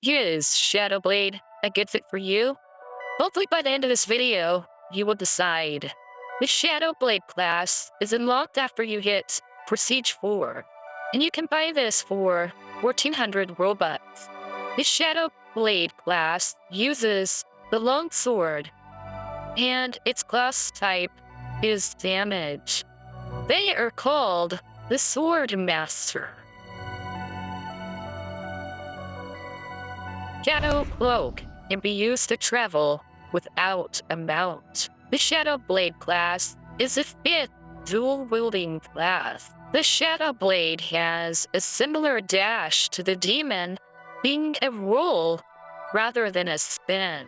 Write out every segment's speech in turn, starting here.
Is Shadowblade a good fit for you? Hopefully by the end of this video, you will decide. The Shadowblade class is unlocked after you hit Prestige 4, and you can buy this for 1400 Robux. The Shadowblade class uses the long sword, and its class type is damage. They are called the Sword Master. Shadow Cloak can be used to travel without a mount. The Shadowblade class is a 5th dual-wielding class. The Shadowblade has a similar dash to the demon, being a roll rather than a spin.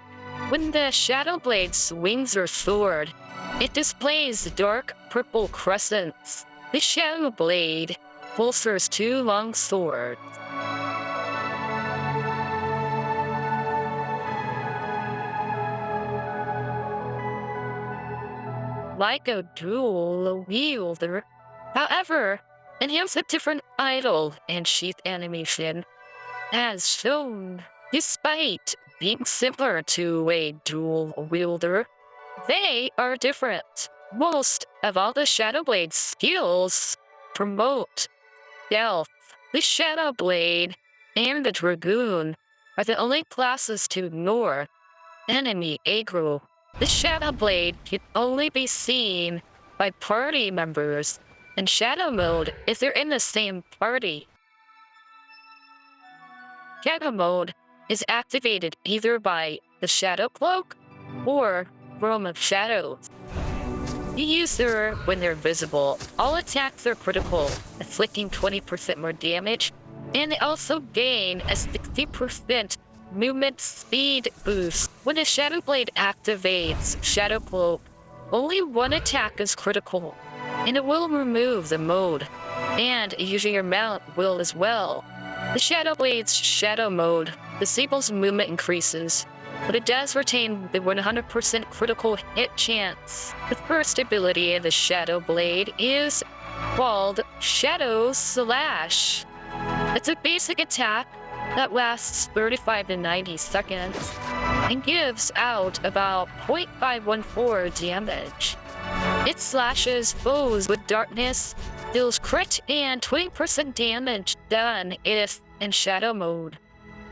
When the Shadowblade swings her sword, it displays dark purple crescents. The Shadowblade holsters 2 long swords. Like a dual wielder. However, it has a different idle and sheath animation, as shown. Despite being similar to a dual wielder, they are different. Most of all the Shadowblade skills promote stealth. The Shadowblade and the Dragoon are the only classes to ignore enemy aggro. The Shadowblade can only be seen by party members in Shadow mode if they're in the same party. Shadow mode is activated either by the Shadow Cloak or Realm of Shadows. You use her when they're visible. All attacks are critical, inflicting 20% more damage, and they also gain a 60% movement speed boost. When a Shadowblade activates Shadow Cloak, only one attack is critical, and it will remove the mode, and using your mount will as well. The Shadowblade's Shadow mode disables movement increases, but it does retain the 100% critical hit chance. The first ability of the Shadowblade is called Shadow Slash. It's a basic attack that lasts 35 to 90 seconds and gives out about 0.514 damage. It slashes foes with darkness, deals crit and 20% damage done if in Shadow mode.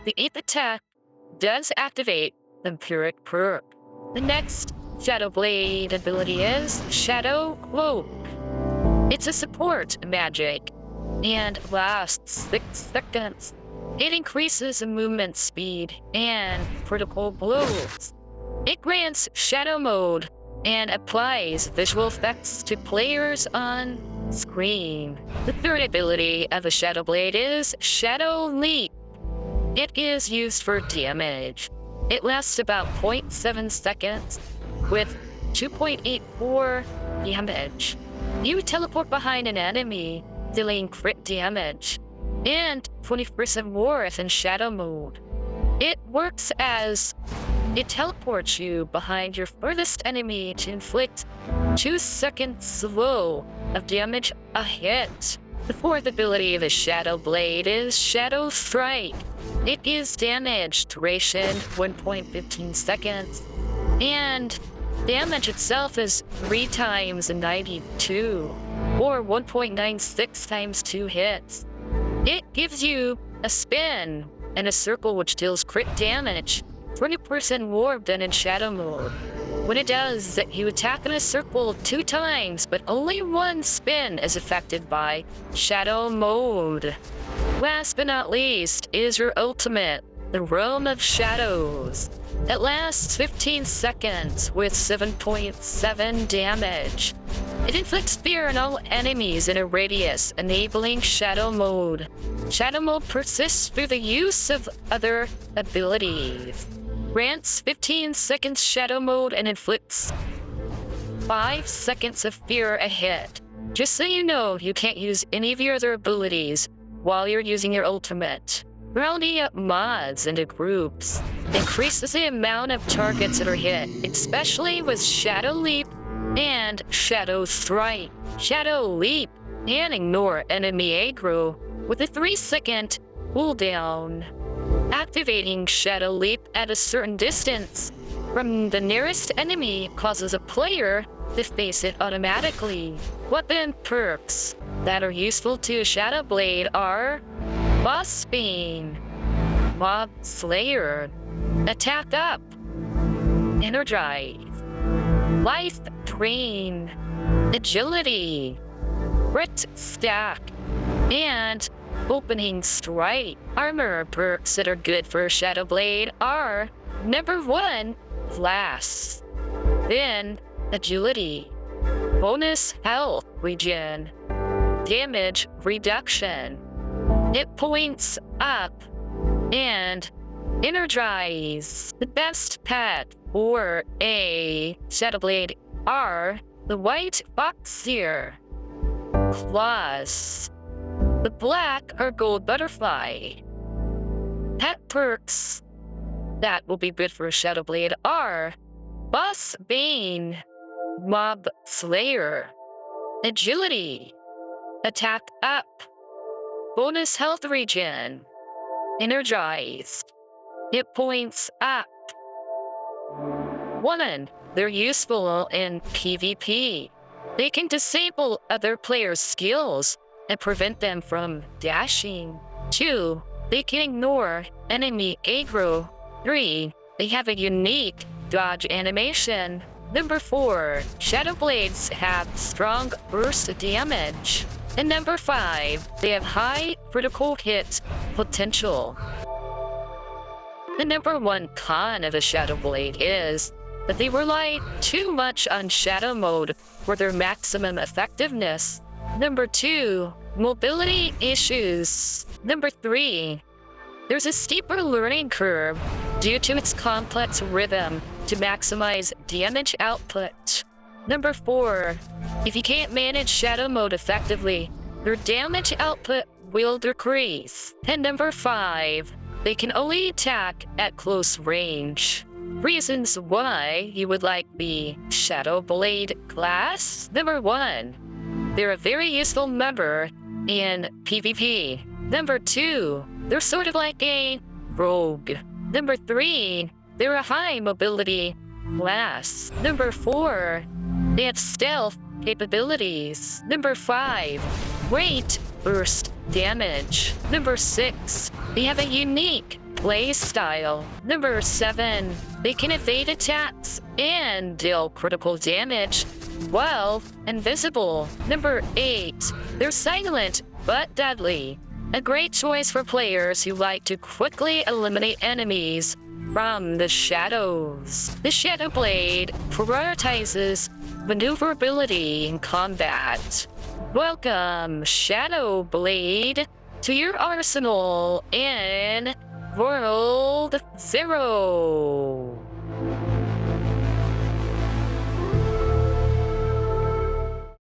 The 8th attack does activate the Empiric perk. The next Shadowblade ability is Shadow Cloak. It's a support magic and lasts 6 seconds. It increases movement speed and critical blows. It grants Shadow mode and applies visual effects to players on screen. The third ability of the Shadowblade is Shadow Leap. It is used for damage. It lasts about 0.7 seconds with 2.84 damage. You teleport behind an enemy, dealing crit damage, and 20% more if in Shadow mode. It works as it teleports you behind your furthest enemy to inflict 2 seconds slow of damage a hit. The fourth ability of the Shadowblade is Shadow Strike. It gives damage duration 1.15 seconds, and damage itself is 3 times 92, or 1.96 times 2 hits. It gives you a spin and a circle which deals crit damage, 20% more than in Shadow mode. When it does, you attack in a circle 2 times, but only 1 spin is affected by Shadow mode. Last but not least is your ultimate, the Realm of Shadows. It lasts 15 seconds with 7.7 damage. It inflicts fear on all enemies in a radius, enabling Shadow mode. Shadow mode persists through the use of other abilities. Grants 15 seconds Shadow mode and inflicts 5 seconds of fear a hit. Just so you know, you can't use any of your other abilities while you're using your ultimate. Rounding up mods into groups increases the amount of targets that are hit, especially with Shadow Leap and Shadow Strike. Shadow Leap and ignore enemy aggro with a 3-second cooldown. Activating Shadow Leap at a certain distance from the nearest enemy causes a player to face it automatically. Weapon perks that are useful to Shadowblade are Boss Bane, Mob Slayer, Attack Up, Energize, Life Drain, Agility, Crit Stack, and Opening Strike. Armor perks that are good for Shadowblade are number 1, Blast, then Agility, Bonus Health Regen, Damage Reduction, Hit Points Up, and Energize. The best pet for a Shadowblade are the White Foxeer, Claws, the Black or Gold Butterfly. Pet perks that will be good for Shadowblade are Boss Bane, Mob Slayer, Agility, Attack Up, Bonus Health Regen, Energize, Hit Points Up. 1. They're useful in PvP. They can disable other players' skills and prevent them from dashing. 2. They can ignore enemy aggro. 3. They have a unique dodge animation. Number 4. Shadowblades have strong burst damage. And number 5. They have high critical hit potential. The number 1 con of a Shadowblade is that they rely too much on Shadow Mode for their maximum effectiveness. Number 2. Mobility issues. Number 3. There's a steeper learning curve due to its complex rhythm to maximize damage output. Number 4. If you can't manage Shadow Mode effectively, their damage output will decrease. And number 5. They can only attack at close range. Reasons why you would like the Shadowblade class. Number 1. They're a very useful member in PvP. Number 2. They're sort of like a rogue. Number 3. They're a high mobility class. Number 4. They have stealth capabilities. Number 5. Great burst damage. Number 6. They have a unique play style. Number 7. They can evade attacks and deal critical damage while invisible. Number 8. They're silent but deadly. A great choice for players who like to quickly eliminate enemies from the shadows. The Shadowblade prioritizes maneuverability in combat. Welcome, Shadowblade, to your arsenal in World 0.